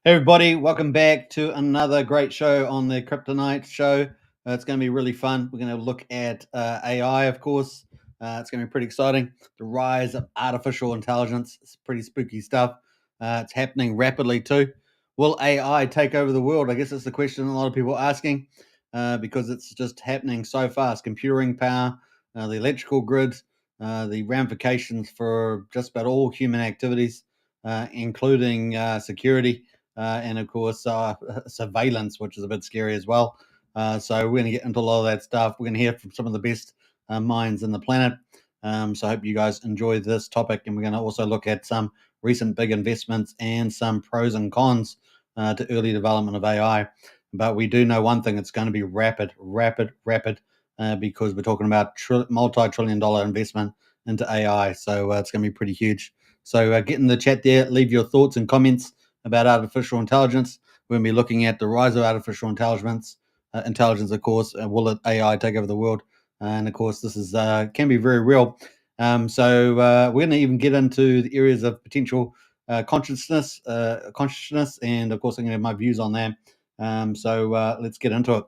Hey everybody, welcome back to another great show on the Kryptonite show. It's going to be really fun. We're going to look at AI, of course. It's going to be pretty exciting. The rise of artificial intelligence. It's pretty spooky stuff. It's happening rapidly too. Will AI take over the world? I guess that's the question a lot of people are asking because it's just happening so fast. Computing power, the electrical grid, the ramifications for just about all human activities, including security and of course surveillance, which is a bit scary as well. So we're going to get into a lot of that stuff. We're going to hear from some of the best minds in the planet. So I hope you guys enjoy this topic, and we're going to also look at some recent big investments and some pros and cons to early development of AI. But we do know one thing: it's going to be rapid, because we're talking about multi-trillion-dollar investment into AI. So it's going to be pretty huge. So get in the chat there, leave your thoughts and comments about artificial intelligence. We're going to be looking at the rise of artificial intelligence, of course. Will AI take over the world? And of course, this is can be very real. We're going to even get into the areas of potential consciousness, and of course, I'm going to have my views on that. Let's get into it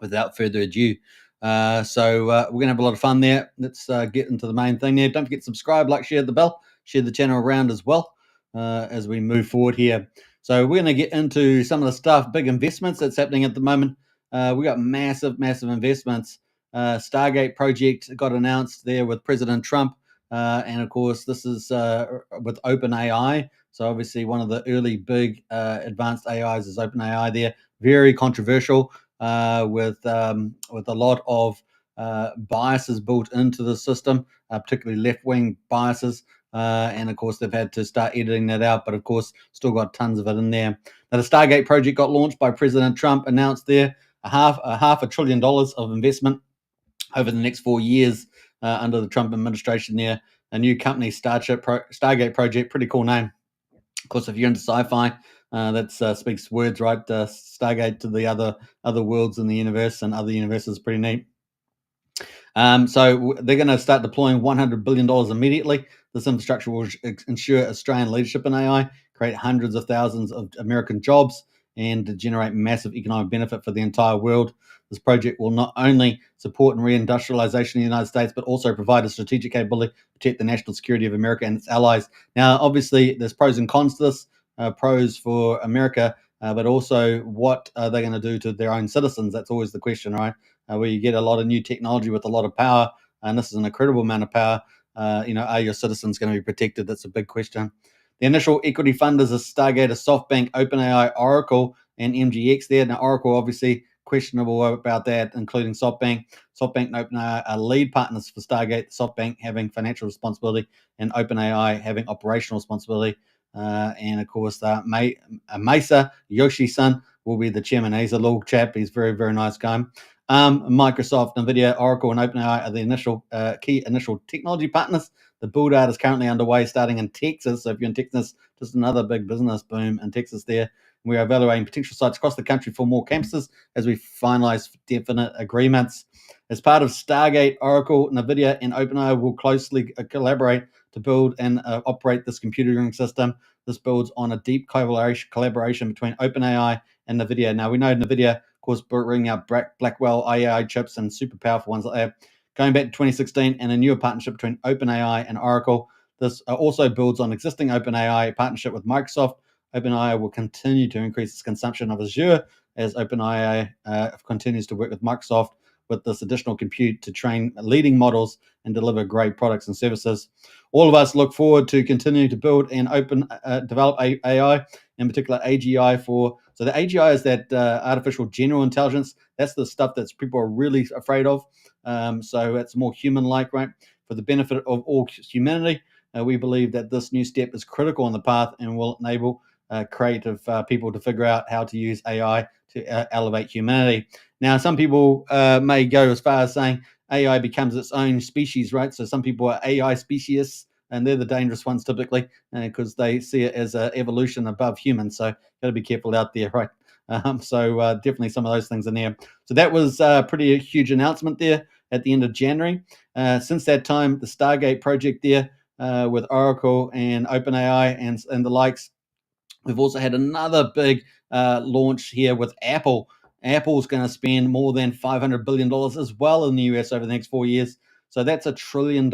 without further ado. We're going to have a lot of fun there. Let's get into the main thing there. Don't forget to subscribe, like, share the bell, share the channel around as well as we move forward here. So we're going to get into some of the stuff, big investments that's happening at the moment. We got massive investments. Stargate project got announced there with President Trump. And of course, this is with OpenAI. So obviously one of the early big advanced AIs is OpenAI there. Very controversial with a lot of biases built into the system, particularly left-wing biases. And of course, they've had to start editing that out, but of course, still got tons of it in there. Now, the Stargate project got launched by President Trump, announced there a half $1 trillion of investment over the next 4 years under the Trump administration there. A new company, Stargate Project, pretty cool name. Of course, if you're into sci-fi, that speaks words, right? Stargate to the other worlds in the universe and other universes, pretty neat. So they're going to start deploying $100 billion immediately. This infrastructure will ensure Australian leadership in AI, create hundreds of thousands of American jobs, and generate massive economic benefit for the entire world. This project will not only support and reindustrialization in the United States, but also provide a strategic capability to protect the national security of America and its allies. Now, obviously, there's pros and cons to this. Pros for America, but also what are they going to do to their own citizens? That's always the question, right? Where you get a lot of new technology with a lot of power, and this is an incredible amount of power. Are your citizens going to be protected? That's a big question. The initial equity funders are Stargate, SoftBank, OpenAI, Oracle, and MGX there. Now, Oracle, obviously, questionable about that, including SoftBank. SoftBank and OpenAI are lead partners for Stargate, SoftBank having financial responsibility and OpenAI having operational responsibility. And of course, Mesa Yoshi-san will be the chairman. He's a little chap. He's a very, very nice guy. Microsoft, NVIDIA, Oracle, and OpenAI are the key initial technology partners. The build-out is currently underway, starting in Texas. So if you're in Texas, just another big business boom in Texas there. We are evaluating potential sites across the country for more campuses as we finalize definite agreements. As part of Stargate, Oracle, NVIDIA, and OpenAI will closely collaborate to build and operate this computing system. This builds on a deep collaboration between OpenAI and NVIDIA. Now, we know NVIDIA, of course, bringing out Blackwell AI chips and super powerful ones like that. Going back to 2016 and a newer partnership between OpenAI and Oracle. This also builds on existing OpenAI partnership with Microsoft. OpenAI will continue to increase its consumption of Azure as OpenAI continues to work with Microsoft with this additional compute to train leading models and deliver great products and services. All of us look forward to continuing to build and develop AI, in particular AGI so the AGI is that artificial general intelligence. That's the stuff that people are really afraid of. So it's more human-like, right? For the benefit of all humanity, we believe that this new step is critical on the path and will enable creative people to figure out how to use AI to elevate humanity. Now, some people may go as far as saying AI becomes its own species, right? So some people are AI speciesists, and they're the dangerous ones typically because they see it as an evolution above humans. So got to be careful out there, right? Definitely some of those things in there. So that was a pretty huge announcement there at the end of January. Since that time, the Stargate project there with Oracle and OpenAI and the likes We've also had another big launch here with Apple. Apple's going to spend more than $500 billion as well in the US over the next 4 years. So that's $1 trillion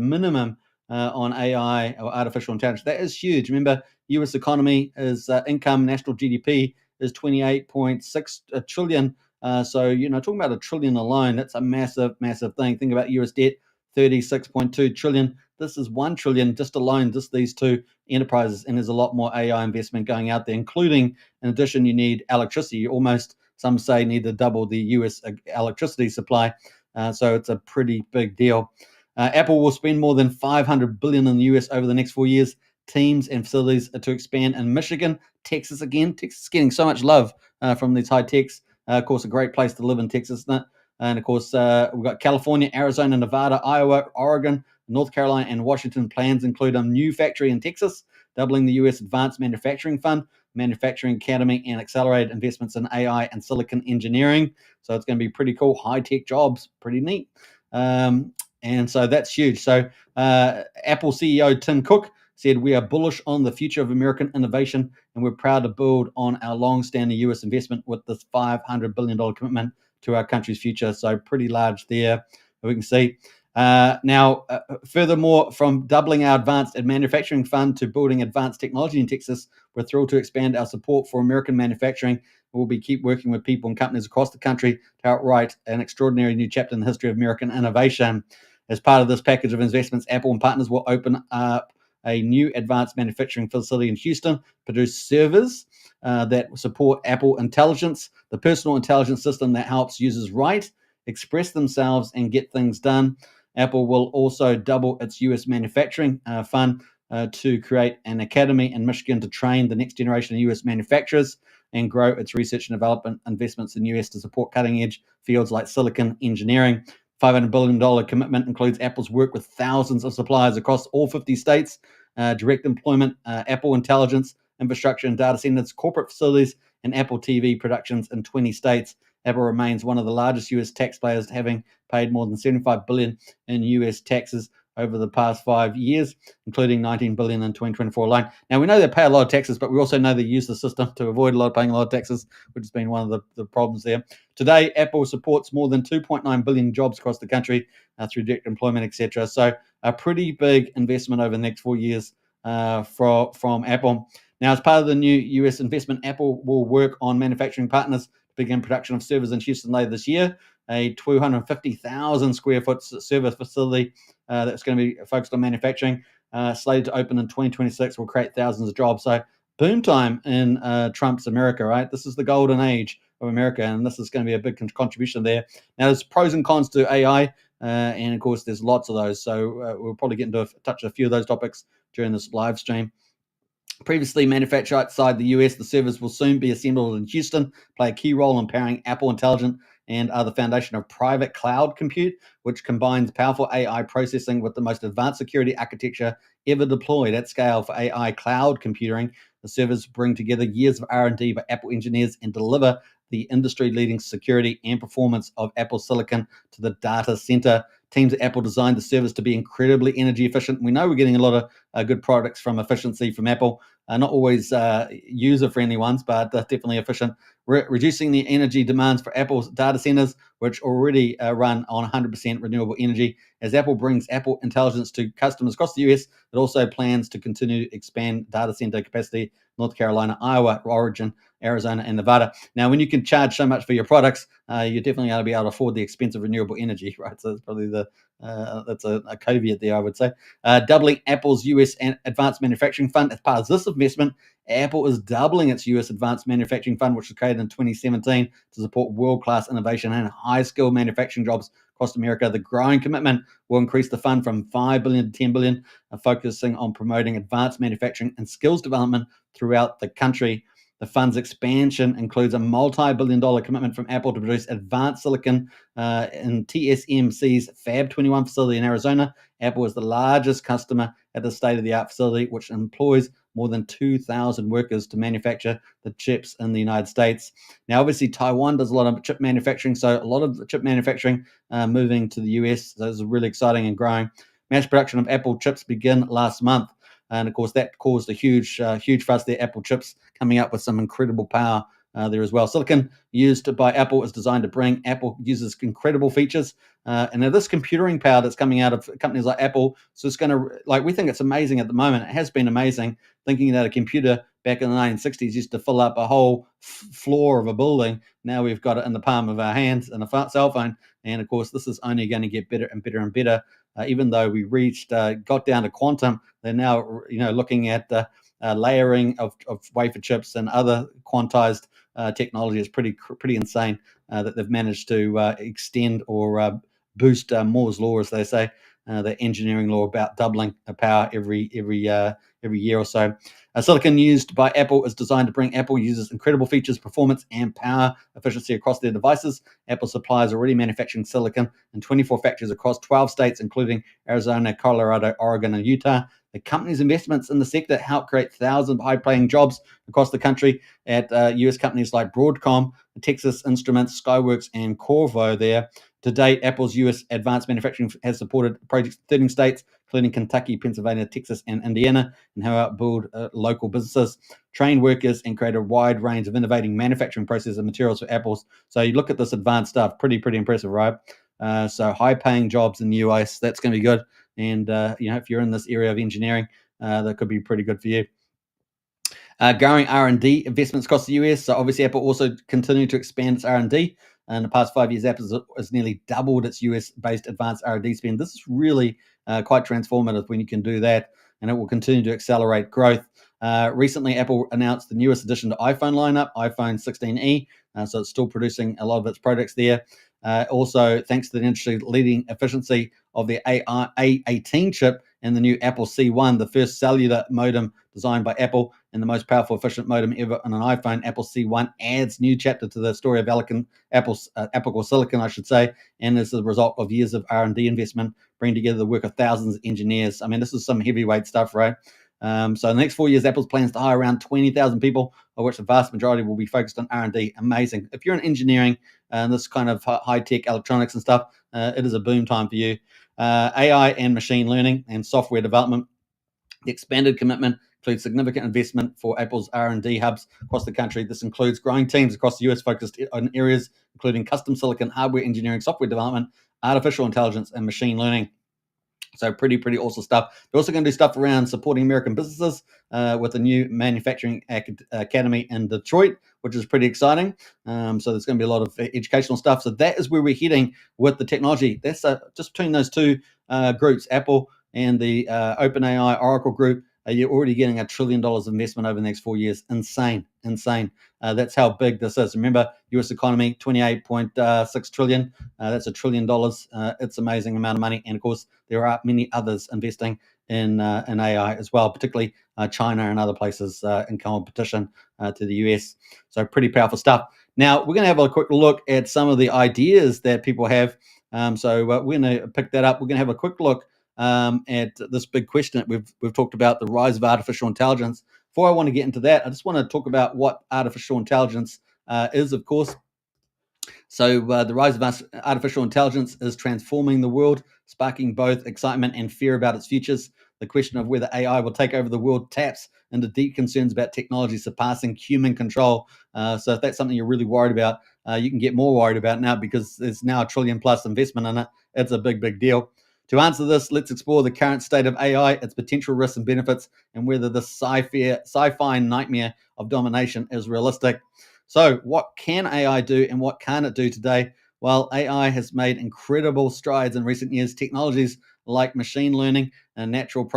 minimum on AI or artificial intelligence. That is huge. Remember, US economy is income, national GDP is 28.6 trillion. So, talking about $1 trillion alone, that's a massive, massive thing. Think about US debt, 36.2 trillion. This is 1 trillion just alone, just these two enterprises, and there's a lot more AI investment going out there, including, in addition, you need electricity. You almost, some say, need to double the US electricity supply. So it's a pretty big deal. Apple will spend more than $500 billion in the US over the next 4 years. Teams and facilities to expand in Michigan, Texas again. Texas is getting so much love from these high techs. Of course, a great place to live in Texas, isn't it? And of course, we've got California, Arizona, Nevada, Iowa, Oregon, North Carolina, and Washington. Plans include a new factory in Texas, doubling the U.S. Advanced Manufacturing Fund, Manufacturing Academy, and accelerated investments in AI and silicon engineering. So it's going to be pretty cool, high-tech jobs, pretty neat. And so that's huge. So Apple CEO Tim Cook said, "We are bullish on the future of American innovation, and we're proud to build on our long-standing U.S. investment with this $500 billion commitment to our country's future." So pretty large there, we can see. Furthermore, from doubling our advanced manufacturing fund to building advanced technology in Texas, we're thrilled to expand our support for American manufacturing. We'll keep working with people and companies across the country to outright an extraordinary new chapter in the history of American innovation. As part of this package of investments, Apple and partners will open up a new advanced manufacturing facility in Houston, produce servers that support Apple Intelligence, the personal intelligence system that helps users write, express themselves, and get things done. Apple will also double its U.S. manufacturing fund to create an academy in Michigan to train the next generation of U.S. manufacturers and grow its research and development investments in the U.S. to support cutting-edge fields like silicon engineering. $500 billion commitment includes Apple's work with thousands of suppliers across all 50 states, direct employment, Apple Intelligence, infrastructure and data centers, corporate facilities, and Apple TV productions in 20 states. Apple remains one of the largest U.S. taxpayers, having paid more than $75 billion in U.S. taxes over the past 5 years, including $19 billion in 2024 alone. Now, we know they pay a lot of taxes, but we also know they use the system to avoid paying a lot of taxes, which has been one of the problems there. Today, Apple supports more than 2.9 billion jobs across the country through direct employment, etc. So a pretty big investment over the next 4 years from Apple. Now, as part of the new U.S. investment, Apple will work on manufacturing partners to begin production of servers in Houston later this year. A 250,000 square foot server facility that's going to be focused on manufacturing, slated to open in 2026, will create thousands of jobs. So boom time in Trump's America, right? This is the golden age of America, and this is going to be a big contribution there. Now, there's pros and cons to AI, and of course, there's lots of those. So we'll probably get into touch a few of those topics during this live stream. Previously manufactured outside the US, the servers will soon be assembled in Houston, play a key role in powering Apple Intelligence and are the foundation of private cloud compute, which combines powerful AI processing with the most advanced security architecture ever deployed at scale for AI cloud computing. The servers bring together years of R&D by Apple engineers and deliver the industry-leading security and performance of Apple silicon to the data center. Teams at Apple designed the servers to be incredibly energy efficient. We know we're getting a lot of good products from efficiency from Apple. Not always user-friendly ones, but definitely efficient. Reducing the energy demands for Apple's data centers, which already run on 100% renewable energy. As Apple brings Apple Intelligence to customers across the US, it also plans to continue to expand data center capacity North Carolina, Iowa, Oregon, Arizona, and Nevada. Now, when you can charge so much for your products, you're definitely going to be able to afford the expensive renewable energy, right? So that's probably that's a caveat there, I would say. Doubling Apple's US Advanced Manufacturing Fund. As part of this investment, Apple is doubling its US Advanced Manufacturing Fund, which was created in 2017 to support world-class innovation and high-skilled manufacturing jobs across America. The growing commitment will increase the fund from $5 billion to $10 billion, focusing on promoting advanced manufacturing and skills development throughout the country. The fund's expansion includes a multi-billion-dollar commitment from Apple to produce advanced silicon in TSMC's Fab 21 facility in Arizona. Apple is the largest customer at the state-of-the-art facility, which employs more than 2,000 workers to manufacture the chips in the United States. Now, obviously, Taiwan does a lot of chip manufacturing, so a lot of the chip manufacturing moving to the US. So this is really exciting and growing. Mass production of Apple chips began last month. And of course, that caused a huge fuss there. Apple chips coming up with some incredible power there as well. Silicon used by Apple is designed to bring Apple uses incredible features. And now this computing power that's coming out of companies like Apple, so it's going to, like, we think it's amazing at the moment. It has been amazing, thinking that a computer back in the 1960s used to fill up a whole floor of a building. Now we've got it in the palm of our hands in a cell phone. And of course, this is only going to get better and better and better. Even though we got down to quantum, they're now, looking at layering of wafer chips and other quantized technology. Is pretty insane that they've managed to extend or boost Moore's law, as they say, the engineering law, about doubling power every year or so. Silicon used by Apple is designed to bring Apple users incredible features, performance, and power efficiency across their devices. Apple suppliers already manufacturing silicon in 24 factories across 12 states, including Arizona, Colorado, Oregon, and Utah. The company's investments in the sector help create thousands of high-paying jobs across the country at U.S. companies like Broadcom, Texas Instruments, Skyworks, and Qorvo there. To date, Apple's U.S. advanced manufacturing has supported projects in 13 states, including Kentucky, Pennsylvania, Texas, and Indiana, and how it build local businesses, train workers, and create a wide range of innovating manufacturing processes and materials for Apple's. So you look at this advanced stuff, pretty impressive, right? So high-paying jobs in the US, that's going to be good. And if you're in this area of engineering, that could be pretty good for you. Growing R&D investments across the US. So obviously, Apple also continued to expand its R&D. In the past 5 years, Apple has nearly doubled its US-based advanced R&D spend. This is really quite transformative when you can do that, and it will continue to accelerate growth. Recently, Apple announced the newest addition to iPhone lineup, iPhone 16e, so it's still producing a lot of its products there. Also, thanks to the industry-leading efficiency of the A18 chip and the new Apple C1, the first cellular modem designed by Apple and the most powerful, efficient modem ever on an iPhone, Apple C1 adds new chapter to the story of Apple silicon, I should say, and as a result of years of R&D investment, bring together the work of thousands of engineers. I mean, this is some heavyweight stuff, right? So in the next 4 years, Apple's plans to hire around 20,000 people, of which the vast majority will be focused on R&D. Amazing. If you're in engineering and this kind of high-tech electronics and stuff, it is a boom time for you. AI and machine learning and software development. The expanded commitment includes significant investment for Apple's R&D hubs across the country. This includes growing teams across the US focused on areas including custom silicon, hardware engineering, software development, artificial intelligence, and machine learning. So pretty awesome stuff. They're also going to do stuff around supporting American businesses with a new manufacturing academy in Detroit, which is pretty exciting. So there's going to be a lot of educational stuff. So that is where we're heading with the technology. That's just between those two groups, Apple and the OpenAI Oracle group. You're already getting $1 trillion investment over the next 4 years. Insane. That's how big this is. Remember, U.S. economy, 28.6 trillion. That's $1 trillion. It's an amazing amount of money. And of course, there are many others investing in AI as well, particularly China and other places in competition to the US. So pretty powerful stuff. Now, we're going to have a quick look at some of the ideas that people have. So we're going to pick that up. We're going to have a quick look at this big question that we've talked about, the rise of artificial intelligence. Before I want to get into that, I just want to talk about what artificial intelligence is, of course. So the rise of artificial intelligence is transforming the world, sparking both excitement and fear about its futures. The question of whether AI will take over the world taps into deep concerns about technology surpassing human control. So if that's something you're really worried about, you can get more worried about now because there's now $1 trillion+ investment in it. It's a big deal. To answer this, let's explore the current state of AI, its potential risks and benefits, and whether the sci-fi nightmare of domination is realistic. So what can AI do and what can it do today? Well, AI has made incredible strides in recent years. Technologies like machine learning and natural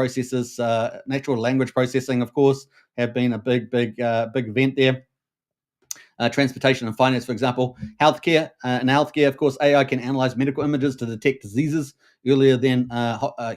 language processing, of course, have been a big event there. Transportation and finance, for example. Healthcare. In healthcare, of course, AI can analyze medical images to detect diseases earlier than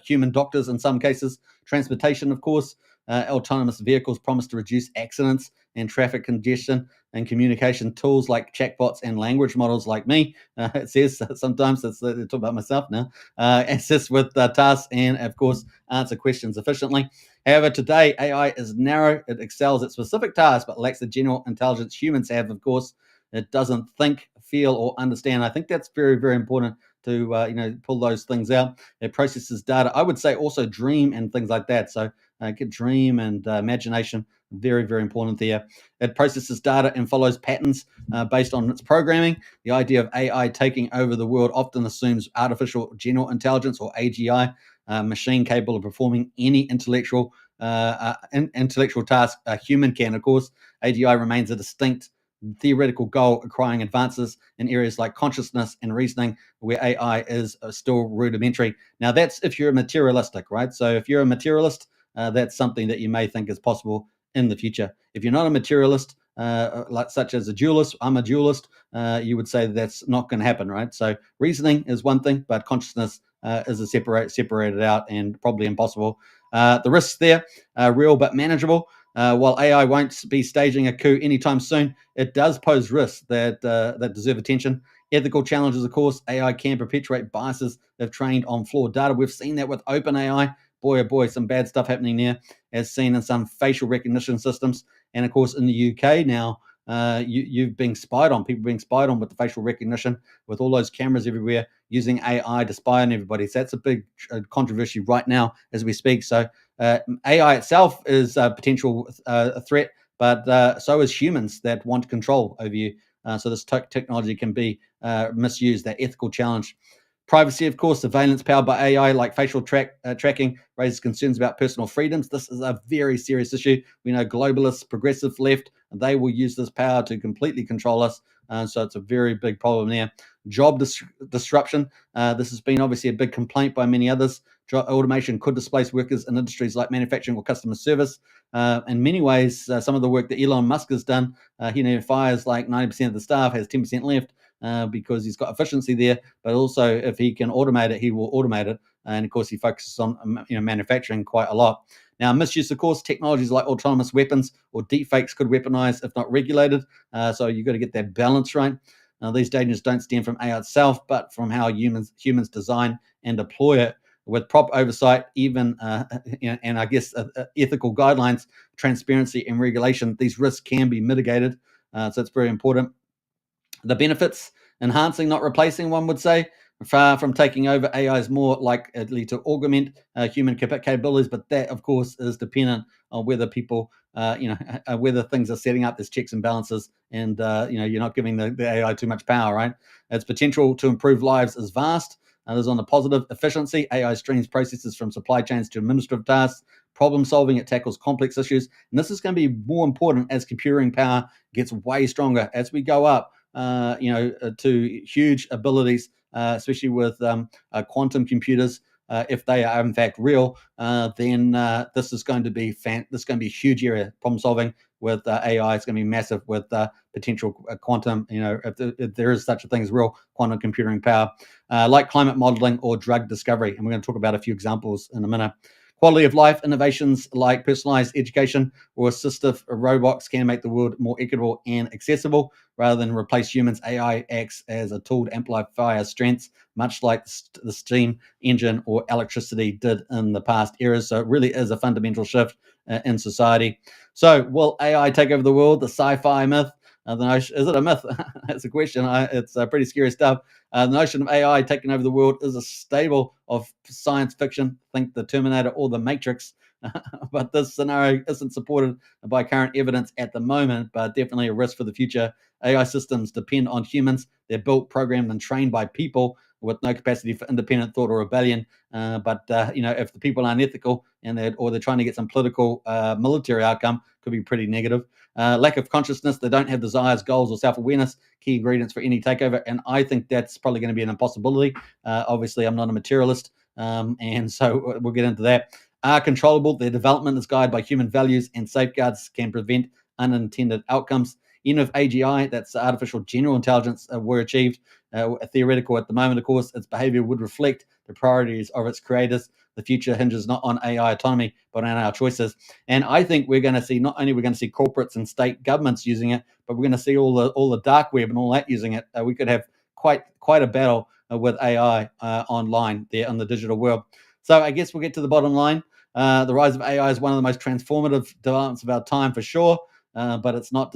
human doctors in some cases. Transportation, of course. Autonomous vehicles promise to reduce accidents and traffic congestion, and communication tools like chatbots and language models like me. It says sometimes, it's talk about myself now, assist with tasks and, of course, answer questions efficiently. However, today, AI is narrow. It excels at specific tasks, but lacks the general intelligence humans have, of course. It doesn't think, feel, or understand. I think that's very important to pull those things out. It processes data. I would say also dream and things like that. So get dream and imagination, very, very important there. It processes data and follows patterns based on its programming. The idea of AI taking over the world often assumes artificial general intelligence, or AGI, machine capable of performing any intellectual task a human can. Of course, AGI remains a distinct theoretical goal, acquiring advances in areas like consciousness and reasoning, where AI is still rudimentary. Now, that's if you're a materialistic, right? So if you're a materialist, that's something that you may think is possible in the future. If you're not a materialist, like such as a dualist, I'm a dualist, you would say that's not going to happen, right? So reasoning is one thing, but consciousness is separated out and probably impossible. The risks there are real but manageable. While AI won't be staging a coup anytime soon, it does pose risks that deserve attention. Ethical challenges, of course. AI can perpetuate biases if trained on flawed data. We've seen that with OpenAI. Boy, oh boy, some bad stuff happening there, as seen in some facial recognition systems. And of course, in the UK now, you've been spied on. People being spied on with the facial recognition, with all those cameras everywhere, using AI to spy on everybody. So that's a big controversy right now as we speak. So AI itself is a potential threat, but so is humans that want control over you. So this technology can be misused. That ethical challenge. Privacy, of course, surveillance powered by AI like facial tracking raises concerns about personal freedoms. This is a very serious issue. We know globalists, progressive left, they will use this power to completely control us. So it's a very big problem there. Job disruption. This has been obviously a big complaint by many others. Automation could displace workers in industries like manufacturing or customer service. In many ways, some of the work that Elon Musk has done, he fires like 90% of the staff, has 10% left because he's got efficiency there. But also, if he can automate it, he will automate it. And of course, he focuses on manufacturing quite a lot. Now, misuse, of course, technologies like autonomous weapons or deepfakes could weaponize if not regulated. So you've got to get that balance right. These dangers don't stem from AI itself, but from how humans design and deploy it. With proper oversight, even and I guess ethical guidelines, transparency, and regulation, these risks can be mitigated. So it's very important. The benefits: enhancing, not replacing, one would say. Far from taking over, AI is more likely to augment human capabilities, but that, of course, is dependent on whether people, whether things are setting up. There's checks and balances, and you're not giving the AI too much power, right? Its potential to improve lives is vast. There's on the positive efficiency. AI streams processes from supply chains to administrative tasks. Problem solving, it tackles complex issues, and this is going to be more important as computing power gets way stronger as we go up. To huge abilities, especially with quantum computers. If they are in fact real, then this is going to be a huge area. Problem solving with AI is going to be massive with potential quantum. If there is such a thing as real quantum computing power, like climate modeling or drug discovery, and we're going to talk about a few examples in a minute. Quality of life innovations like personalized education or assistive robots can make the world more equitable and accessible. Rather than replace humans, AI acts as a tool to amplify our strengths, much like the steam engine or electricity did in the past eras. So it really is a fundamental shift in society. So will AI take over the world? The sci-fi myth. The notion, is it a myth? That's a question. It's pretty scary stuff. The notion of AI taking over the world is a stable of science fiction. Think the Terminator or the Matrix. But this scenario isn't supported by current evidence at the moment, but definitely a risk for the future. AI systems depend on humans. They're built, programmed, and trained by people with no capacity for independent thought or rebellion. If the people aren't ethical and they're trying to get some political, military outcome, could be pretty negative. Lack of consciousness, they don't have desires, goals, or self-awareness, key ingredients for any takeover. And I think that's probably going to be an impossibility. Obviously, I'm not a materialist, and so we'll get into that. Are controllable. Their development is guided by human values, and safeguards can prevent unintended outcomes. Even if AGI, that's artificial general intelligence, were achieved, theoretical at the moment, of course, its behavior would reflect the priorities of its creators. The future hinges not on AI autonomy, but on our choices. And I think we're going to see, not only we're going to see corporates and state governments using it, but we're going to see all the dark web and all that using it. We could have quite a battle with AI online there in the digital world. So I guess we'll get to the bottom line. The rise of AI is one of the most transformative developments of our time for sure. But it's not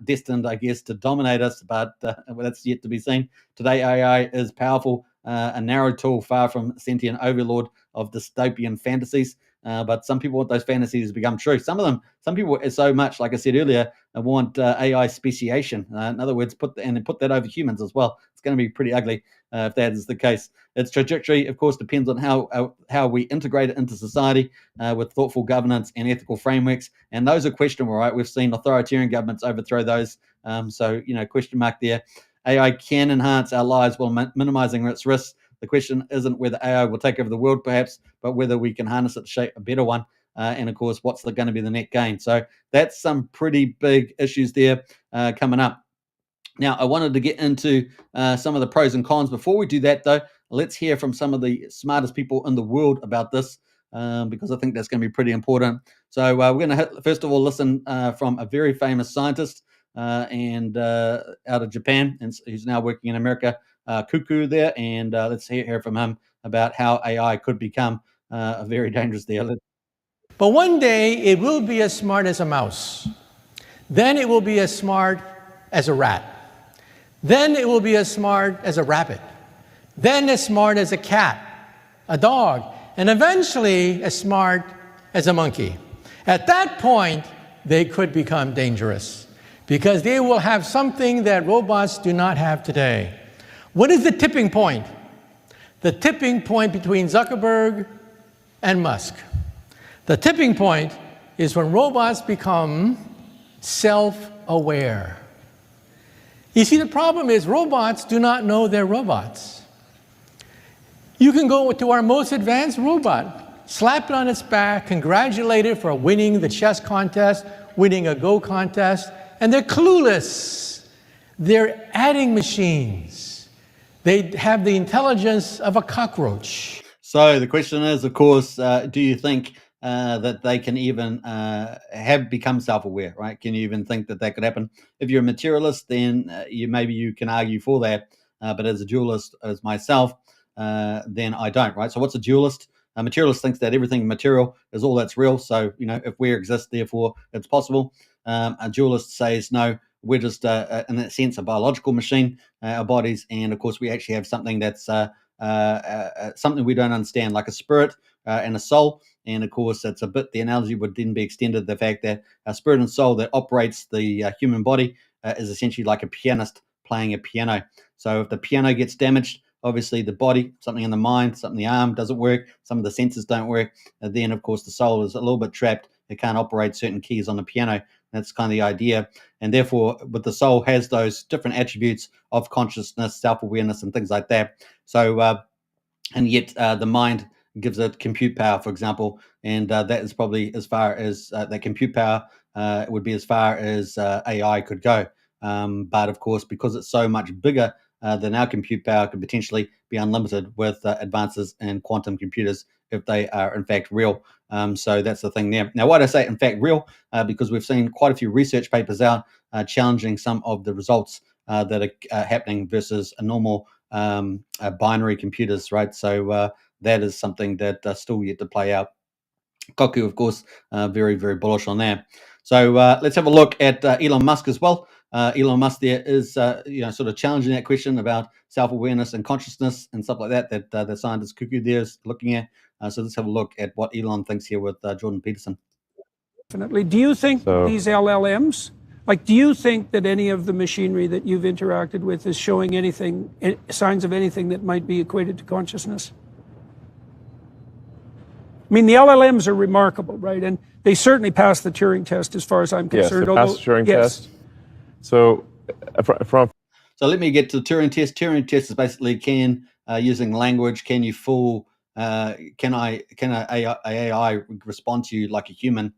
destined, I guess, to dominate us. But that's yet to be seen. Today, AI is powerful, a narrow tool, far from sentient overlord of dystopian fantasies. But some people want those fantasies to become true. Some people so much, like I said earlier, want AI speciation. In other words, put that over humans as well. It's going to be pretty ugly if that is the case. Its trajectory, of course, depends on how we integrate it into society with thoughtful governance and ethical frameworks. And those are questionable, right? We've seen authoritarian governments overthrow those. So, question mark there. AI can enhance our lives while minimizing its risks. The question isn't whether AI will take over the world, perhaps, but whether we can harness it to shape a better one. And of course, what's going to be the net gain? So that's some pretty big issues there coming up. Now, I wanted to get into some of the pros and cons. Before we do that, though, let's hear from some of the smartest people in the world about this, because I think that's going to be pretty important. So we're going to first of all listen from a very famous scientist and out of Japan, and he's now working in America, Cuckoo there, and let's hear from him about how AI could become very dangerous there. But one day it will be as smart as a mouse. Then it will be as smart as a rat. Then it will be as smart as a rabbit. Then as smart as a cat, a dog, and eventually as smart as a monkey. At that point, they could become dangerous because they will have something that robots do not have today. What is the tipping point? The tipping point between Zuckerberg and Musk. The tipping point is when robots become self-aware. You see, the problem is robots do not know they're robots. You can go to our most advanced robot, slap it on its back, congratulate it for winning the chess contest, winning a Go contest, and they're clueless. They're adding machines. They have the intelligence of a cockroach. So the question is, of course, do you think that they can even have become self-aware, right? Can you even think that could happen? If you're a materialist, then maybe you can argue for that. But as a dualist, as myself, then I don't, right? So what's a dualist? A materialist thinks that everything material is all that's real. So, if we exist, therefore it's possible. A dualist says, no, we're just, in that sense, a biological machine, our bodies. And of course, we actually have something that's something we don't understand, like a spirit and a soul. And of course, it's the analogy would then be extended to the fact that a spirit and soul that operates the human body is essentially like a pianist playing a piano. So if the piano gets damaged, obviously the body, something in the mind, something in the arm doesn't work, some of the senses don't work. And then, of course, the soul is a little bit trapped. It can't operate certain keys on the piano. That's kind of the idea. And therefore, but the soul has those different attributes of consciousness, self-awareness, and things like that. So, and yet the mind gives it compute power, for example, and that is probably as far as that compute power would be as far as AI could go. But of course, because it's so much bigger than our compute power, could potentially be unlimited with advances in quantum computers if they are in fact real. So that's the thing there. Now, why do I say in fact real? Because we've seen quite a few research papers out challenging some of the results that are happening versus a normal binary computers, right? So that is something that still yet to play out. Koku, of course, very, very bullish on that. So let's have a look at Elon Musk as well. Elon Musk there is, sort of challenging that question about self-awareness and consciousness and stuff like that the scientist Cuckoo there is looking at. So let's have a look at what Elon thinks here with Jordan Peterson. Definitely. Do you think these LLMs, do you think that any of the machinery that you've interacted with is showing signs of anything that might be equated to consciousness? I mean, the LLMs are remarkable, right? And they certainly passed the Turing test as far as I'm concerned. Yes, they passed the Turing test. So, So let me get to the Turing test. Turing test is basically using language, can you fool, can an AI respond to you like a human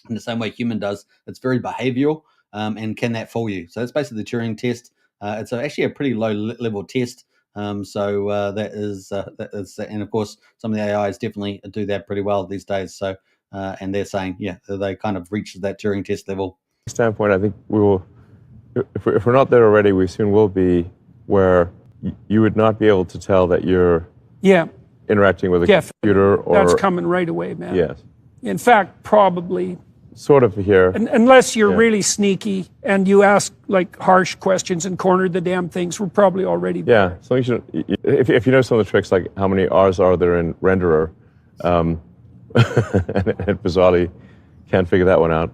in the same way human does? It's very behavioral, and can that fool you? So that's basically the Turing test. It's actually a pretty low level test. That is, and of course, some of the AIs definitely do that pretty well these days. So, and they're saying, they kind of reached that Turing test level. Standpoint, I think we will, if we're not there already, we soon will be, where you would not be able to tell that you're interacting with a computer. That's coming right away, man. Yes. In fact, probably sort of here. Unless you're really sneaky and you ask like harsh questions and corner the damn things, we're probably already there. Yeah, so if you know some of the tricks, like how many R's are there in renderer, and bizarrely can't figure that one out.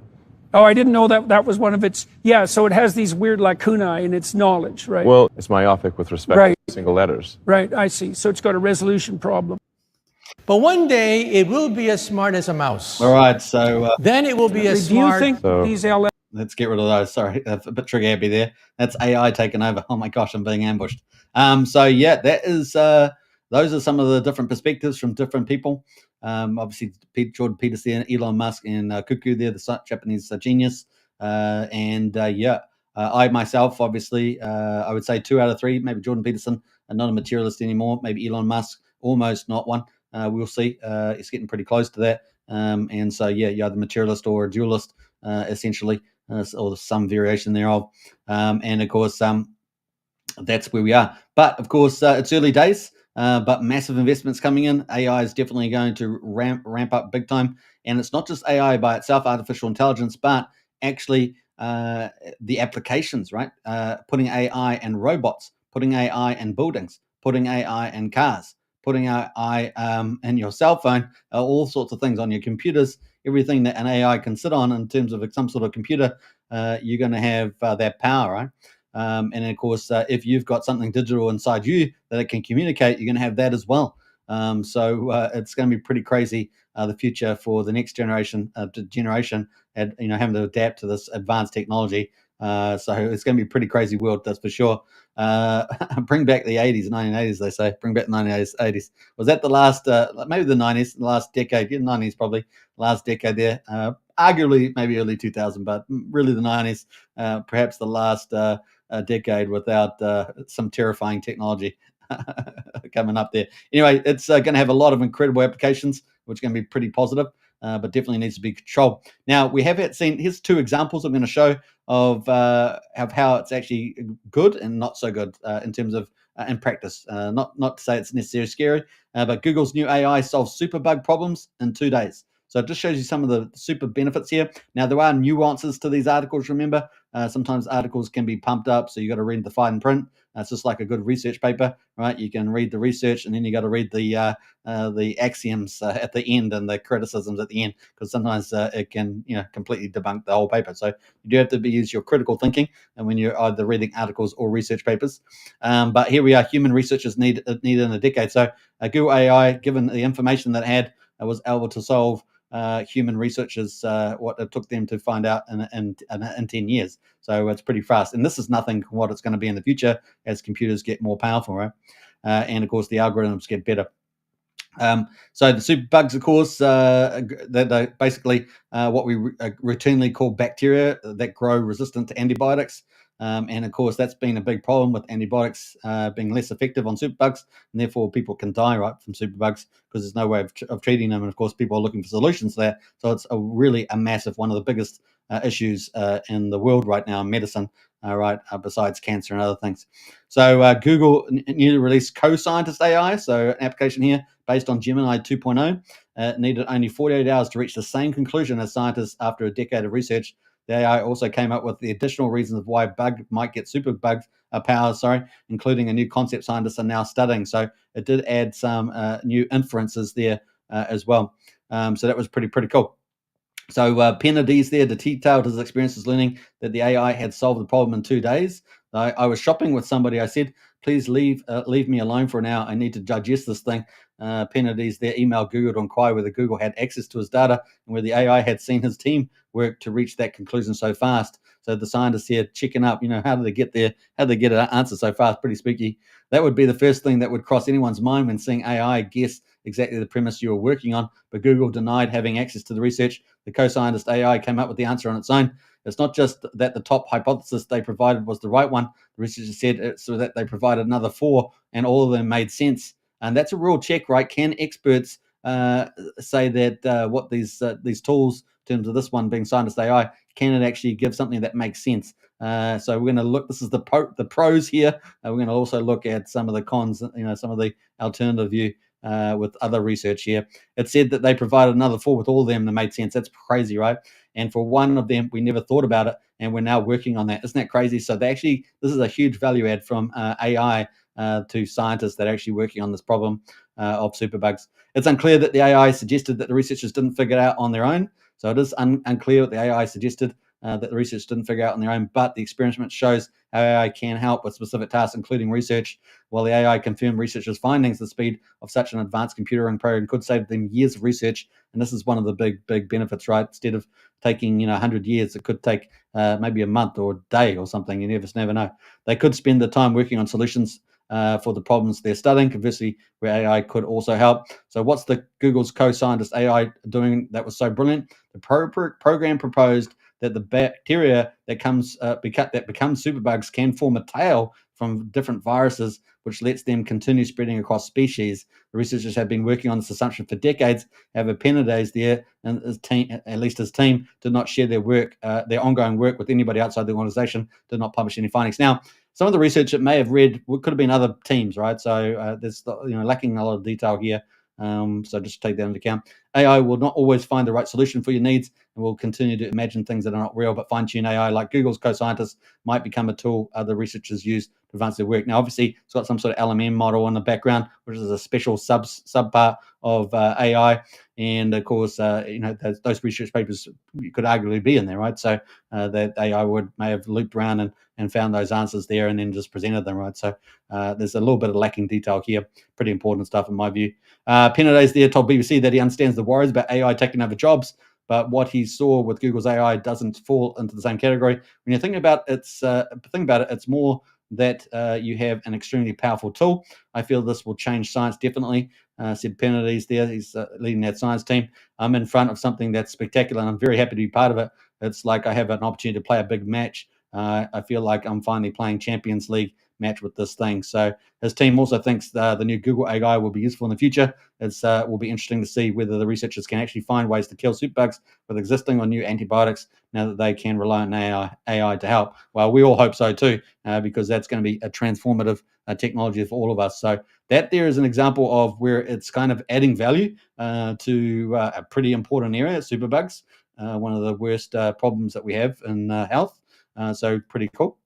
Oh, I didn't know that was one of its. Yeah, so it has these weird lacunae in its knowledge, right? Well, it's myopic with respect to single letters. Right, I see. So it's got a resolution problem. But one day it will be as smart as a mouse. All right, so Then it will be as Do you smart. think these LLMs? let's get rid of those. Sorry, a bit trigger happy there. That's AI taking over. Oh my gosh, I'm being ambushed. So yeah, that is. Those are some of the different perspectives from different people. Obviously, Jordan Peterson, Elon Musk, and Cuckoo there, the Japanese genius. I myself, obviously, I would say 2 out of 3. Maybe Jordan Peterson, not a materialist anymore. Maybe Elon Musk, almost not one. We'll see. It's getting pretty close to that. And so, yeah, you're either materialist or a dualist, essentially, or some variation thereof. And of course, that's where we are. But of course, it's early days. But massive investments coming in. AI is definitely going to ramp up big time. And it's not just AI by itself, artificial intelligence, but actually the applications, right? Putting AI in robots, putting AI in buildings, putting AI in cars, putting AI in your cell phone, all sorts of things on your computers, everything that an AI can sit on in terms of some sort of computer, you're going to have that power, right? And of course, if you've got something digital inside you that it can communicate, you're going to have that as well. So it's going to be pretty crazy, the future for the next generation, and having to adapt to this advanced technology. So it's going to be a pretty crazy world, that's for sure. Bring back the 80s, 1980s, they say. Bring back the 1980s. Was that the last, maybe the 90s, the last decade? Yeah, 90s probably, last decade there. Arguably maybe early 2000, but really the 90s, perhaps the last a decade without some terrifying technology coming up there. Anyway, it's going to have a lot of incredible applications, which are going to be pretty positive, but definitely needs to be controlled. Now, we have seen, here's 2 examples I'm going to show of how it's actually good and not so good in terms of in practice. Not to say it's necessarily scary, but Google's new AI solves super bug problems in 2 days. So it just shows you some of the super benefits here. Now, there are nuances to these articles, remember. Sometimes articles can be pumped up, so you got to read the fine print. It's just like a good research paper, right? You can read the research, and then you got to read the axioms at the end and the criticisms at the end, because sometimes it can completely debunk the whole paper. So you do have to use your critical thinking, and when you're either reading articles or research papers. But here we are, human researchers needed in a decade. So Google AI, given the information that it had, was able to solve human researchers what it took them to find out in 10 years. So it's pretty fast. And this is nothing what it's going to be in the future as computers get more powerful, right? And of course, the algorithms get better. So the super bugs, of course, that are basically what we routinely call bacteria that grow resistant to antibiotics. And of course, that's been a big problem with antibiotics being less effective on superbugs, and therefore people can die, right, from superbugs because there's no way of treating them. And of course, people are looking for solutions to that. So it's really a massive, one of the biggest issues in the world right now in medicine, besides cancer and other things. So Google newly released Co-Scientist AI, so an application here based on Gemini 2.0. Needed only 48 hours to reach the same conclusion as scientists after a decade of research. The AI also came up with the additional reasons of why bug might get super bug powers, including a new concept scientists are now studying. So it did add some new inferences there as well. So that was pretty cool. So Penades there detailed his experiences learning that the AI had solved the problem in 2 days. I was shopping with somebody. I said, please leave me alone for an hour. I need to digest this thing. Penades there emailed Google to inquire whether Google had access to his data and whether the AI had seen his team work to reach that conclusion so fast. So the scientists here checking up, how did they get there? How did they get an answer so fast? Pretty spooky. That would be the first thing that would cross anyone's mind when seeing AI guess exactly the premise you were working on. But Google denied having access to the research. The co-scientist AI came up with the answer on its own. It's not just that the top hypothesis they provided was the right one. The researchers said so that they provided another 4, and all of them made sense. And that's a real check, right? Can experts say that what these tools, in terms of this one being scientist AI, can it actually give something that makes sense? So we're going to look. This is the pros here. We're going to also look at some of the cons. Some of the alternative view with other research here. It said that they provided another 4 with all of them that made sense. That's crazy, right? And for one of them, we never thought about it, and we're now working on that. Isn't that crazy? So this is a huge value add from AI to scientists that are actually working on this problem of superbugs. It's unclear that the AI suggested that the researchers didn't figure it out on their own. So it is unclear what the AI suggested that the researchers didn't figure out on their own, but the experiment shows how AI can help with specific tasks, including research. While the AI confirmed researchers' findings, the speed of such an advanced computer program could save them years of research. And this is one of the big benefits, right? Instead of taking 100 years, it could take maybe a month or a day or something. You just never know. They could spend the time working on solutions for the problems they're studying, conversely, where AI could also help. So what's the Google's co-scientist AI doing that was so brilliant? The program proposed that the bacteria that become superbugs can form a tail from different viruses, which lets them continue spreading across species. The researchers have been working on this assumption for decades. However, Penades there and his team, at least his team, did not share their ongoing work with anybody outside the organization, did not publish any findings. Now, some of the research it may have read could have been other teams, right? So there's lacking a lot of detail here. So just take that into account. AI will not always find the right solution for your needs, and will continue to imagine things that are not real, but fine-tune AI, like Google's co-scientists, might become a tool other researchers use to advance their work. Now, obviously, it's got some sort of LMM model in the background, which is a special subpart of AI. And of course, those research papers could arguably be in there, right? So that AI may have looped around and found those answers there and then just presented them, right? So there's a little bit of lacking detail here. Pretty important stuff in my view. Penades there told BBC that he understands the worries about AI taking over jobs, but what he saw with Google's AI doesn't fall into the same category. When you think about it, it's more that you have an extremely powerful tool. I feel this will change science definitely, said Penades there. He's leading that science team. I'm in front of something that's spectacular, and I'm very happy to be part of it. It's like I have an opportunity to play a big match. I feel like I'm finally playing Champions League match with this thing. So his team also thinks the new Google AI will be useful in the future. It will be interesting to see whether the researchers can actually find ways to kill superbugs with existing or new antibiotics now that they can rely on AI to help. Well, we all hope so too, because that's going to be a transformative technology for all of us. So that there is an example of where it's kind of adding value to a pretty important area, superbugs, one of the worst problems that we have in health. So pretty cool.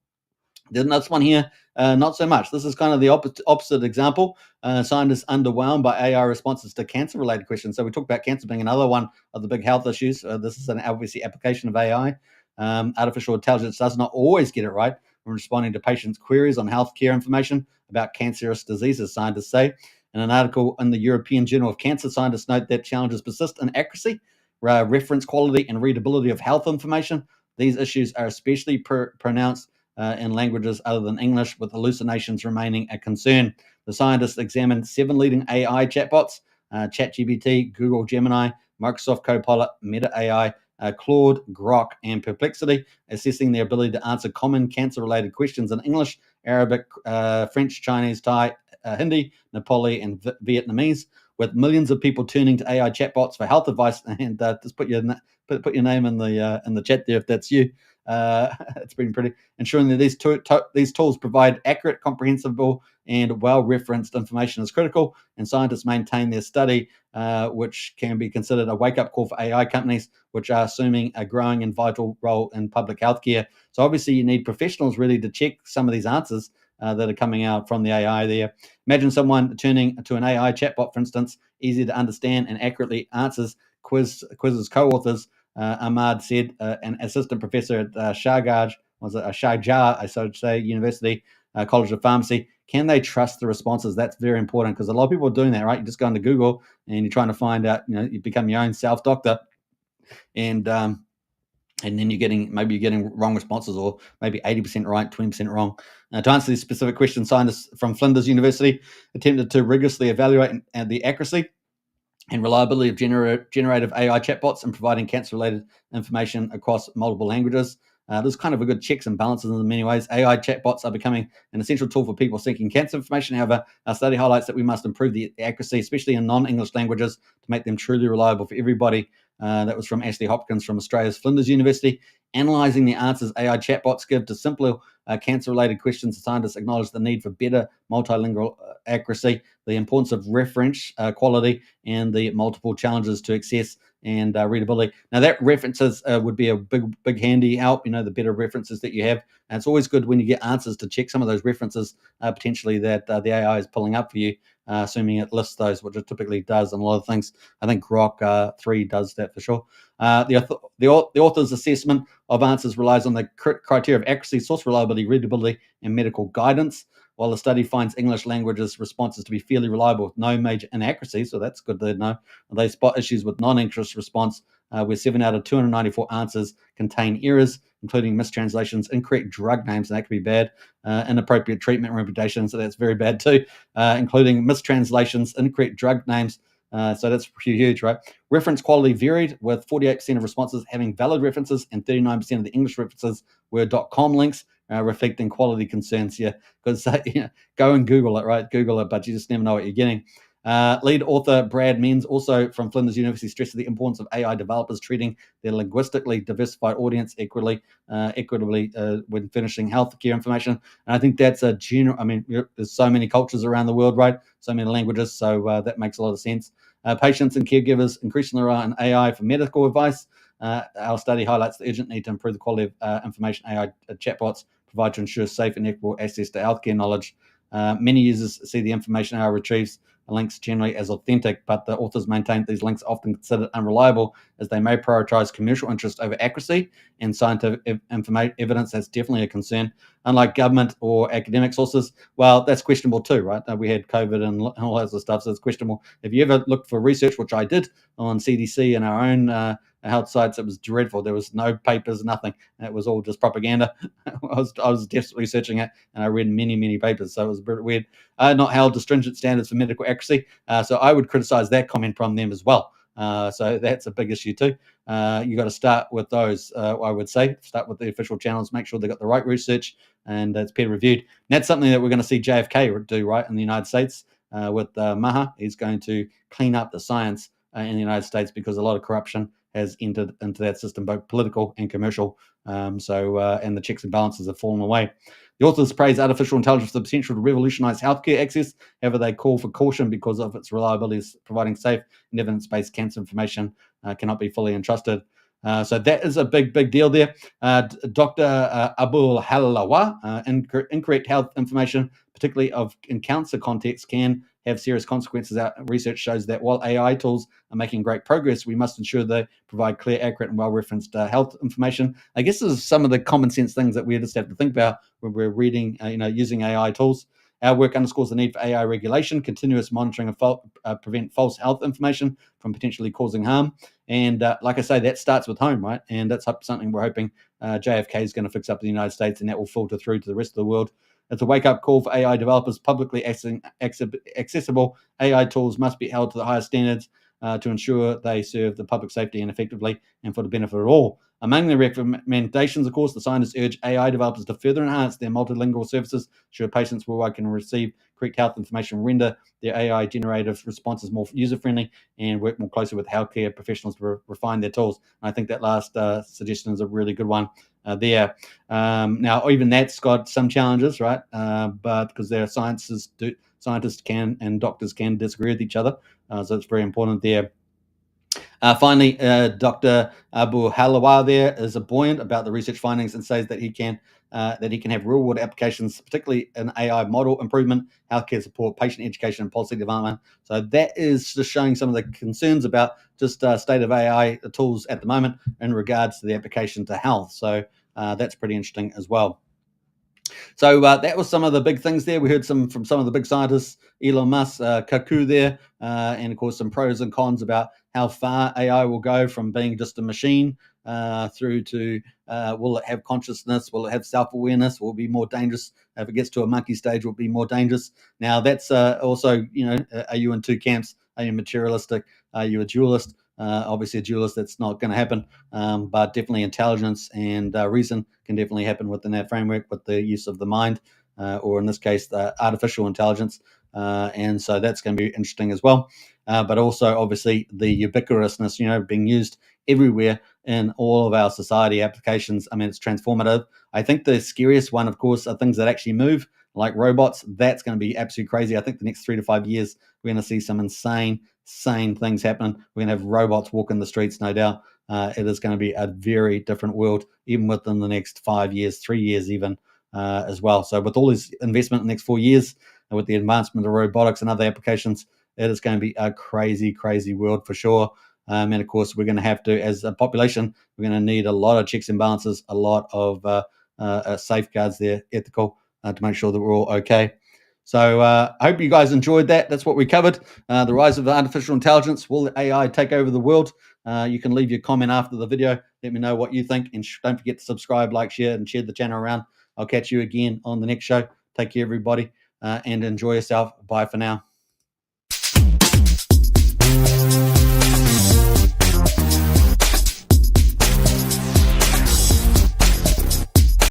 Then this one here, not so much. This is kind of the opposite example. Scientists underwhelmed by AI responses to cancer-related questions. So we talked about cancer being another one of the big health issues. This is an obviously application of AI. Artificial intelligence does not always get it right when responding to patients' queries on healthcare information about cancerous diseases, scientists say. In an article in the European Journal of Cancer, scientists note that challenges persist in accuracy, reference quality, and readability of health information. These issues are especially pronounced in languages other than English, with hallucinations remaining a concern. The scientists examined 7 leading AI chatbots, ChatGPT, Google Gemini, Microsoft Copilot, Meta AI, Claude, Grok, and Perplexity, assessing their ability to answer common cancer-related questions in English, Arabic, French, Chinese, Thai, Hindi, Nepali, and Vietnamese. With millions of people turning to AI chatbots for health advice, and just put your name in the chat there if that's you. It's been pretty ensuring that these tools provide accurate, comprehensible, and well-referenced information is critical. And scientists maintain their study, which can be considered a wake-up call for AI companies, which are assuming a growing and vital role in public healthcare. So obviously, you need professionals really to check some of these answers that are coming out from the AI there. Imagine someone turning to an AI chatbot, for instance, easy to understand and accurately answers quizzes co-authors. Ahmad said, an assistant professor at Sharjah, I should say, University College of Pharmacy. Can they trust the responses? That's very important, because a lot of people are doing that, right? You just go into Google and you're trying to find out, you become your own self-doctor, and then you're getting wrong responses, or maybe 80% right, 20% wrong. To answer this specific question, scientists from Flinders University attempted to rigorously evaluate the accuracy and reliability of generative AI chatbots and providing cancer-related information across multiple languages. There's kind of a good checks and balances in many ways. AI chatbots are becoming an essential tool for people seeking cancer information. However, our study highlights that we must improve the accuracy, especially in non-English languages, to make them truly reliable for everybody. That was from Ashley Hopkins from Australia's Flinders University. Analysing the answers AI chatbots give to simpler cancer-related questions, scientists acknowledge the need for better multilingual accuracy, the importance of reference quality, and the multiple challenges to access and readability. Now, that references would be a big handy help, the better references that you have. And it's always good when you get answers to check some of those references potentially that the AI is pulling up for you, assuming it lists those, which it typically does in a lot of things. I think Grok 3 does that for sure. The author's assessment of answers relies on the criteria of accuracy, source reliability, readability, and medical guidance. While the study finds English languages responses to be fairly reliable with no major inaccuracies, so that's good to know, they spot issues with non-English response, where 7 out of 294 answers contain errors, including mistranslations, incorrect drug names, and that could be bad, inappropriate treatment reputations, so that's very bad too, including mistranslations, incorrect drug names. So that's huge, right? Reference quality varied, with 48% of responses having valid references and 39% of the English references were .com links, reflecting quality concerns here. Because go and Google it, right? Google it, but you just never know what you're getting. Lead author Brad Menz, also from Flinders University, stresses the importance of AI developers treating their linguistically diversified audience equitably when finishing healthcare information. And I think that's a general, there's so many cultures around the world, right? So many languages, so that makes a lot of sense. Patients and caregivers increasingly rely on AI for medical advice. Our study highlights the urgent need to improve the quality of information AI chatbots provide to ensure safe and equitable access to healthcare knowledge. Many users see the information AI retrieves links generally as authentic, but the authors maintain these links are often considered unreliable as they may prioritize commercial interest over accuracy and scientific evidence. That's definitely a concern. Unlike government or academic sources, well, that's questionable too, right? We had COVID and all that sort of stuff, so it's questionable. If you ever looked for research, which I did on CDC and our own health sites, it was dreadful. There was no papers, nothing. It was all just propaganda. I was desperately researching it, and I read many papers, so it was a bit weird. Not held to stringent standards for medical accuracy, so I would criticize that comment from them as well. So that's a big issue too. You got to start with those. I would say start with the official channels, make sure they got the right research and it's peer reviewed. And that's something that we're going to see JFK do, right, in the United States with Maha. He's going to clean up the science in the United States because a lot of corruption has entered into that system, both political and commercial. And the checks and balances have fallen away. The authors praise artificial intelligence for the potential to revolutionize healthcare access. However, they call for caution because of its reliability, providing safe and evidence-based cancer information cannot be fully entrusted. So that is a big deal there. Dr. Abul Halawa, incorrect health information, particularly in cancer context, can have serious consequences. Our research shows that while AI tools are making great progress, we must ensure they provide clear, accurate, and well-referenced health information. I guess this is some of the common sense things that we just have to think about when we're reading, using AI tools. Our work underscores the need for AI regulation, continuous monitoring of prevent false health information from potentially causing harm. And like I say, that starts with home, right? And that's something we're hoping JFK is going to fix up in the United States, and that will filter through to the rest of the world. It's a wake-up call for AI developers. Publicly accessible AI tools must be held to the highest standards to ensure they serve the public safety and effectively and for the benefit of all. Among the recommendations, of course, the scientists urge AI developers to further enhance their multilingual services, ensure patients worldwide can receive correct health information, render their AI-generated responses more user-friendly, and work more closely with healthcare professionals to refine their tools. And I think that last suggestion is a really good one there. Now, even that's got some challenges, right? But because there are scientists can and doctors can disagree with each other, so it's very important there. Finally, Dr. Abu Halawa there is buoyant about the research findings and says that he can have real-world applications, particularly in AI model improvement, healthcare support, patient education, and policy development. So that is just showing some of the concerns about just state of AI tools at the moment in regards to the application to health. So that's pretty interesting as well. So that was some of the big things there. We heard from some of the big scientists, Elon Musk, Kaku there, and of course some pros and cons about how far AI will go from being just a machine through to will it have consciousness? Will it have self-awareness? Will it be more dangerous? If it gets to a monkey stage, will it be more dangerous? Now that's also, are you in two camps? Are you materialistic? Are you a dualist? Obviously a dualist, that's not going to happen, but definitely intelligence and reason can definitely happen within that framework with the use of the mind, or in this case, the artificial intelligence. And so that's going to be interesting as well. but also obviously the ubiquitousness, being used everywhere in all of our society applications. I mean, it's transformative. I think the scariest one, of course, are things that actually move, like robots. That's going to be absolutely crazy. I think the next 3 to 5 years, we're going to see some insane things happening. We're going to have robots walking the streets, no doubt. It is going to be a very different world, even within the next 5 years, 3 years even, as well. So with all this investment in the next 4 years, and with the advancement of robotics and other applications, it is going to be a crazy world for sure. And of course, we're going to have to, as a population, we're going to need a lot of checks and balances, a lot of safeguards there, ethical, to make sure that we're all okay. So I hope you guys enjoyed that. That's what we covered. The rise of artificial intelligence. Will AI take over the world? You can leave your comment after the video. Let me know what you think. And don't forget to subscribe, like, share, and share the channel around. I'll catch you again on the next show. Take care, everybody, and enjoy yourself. Bye for now.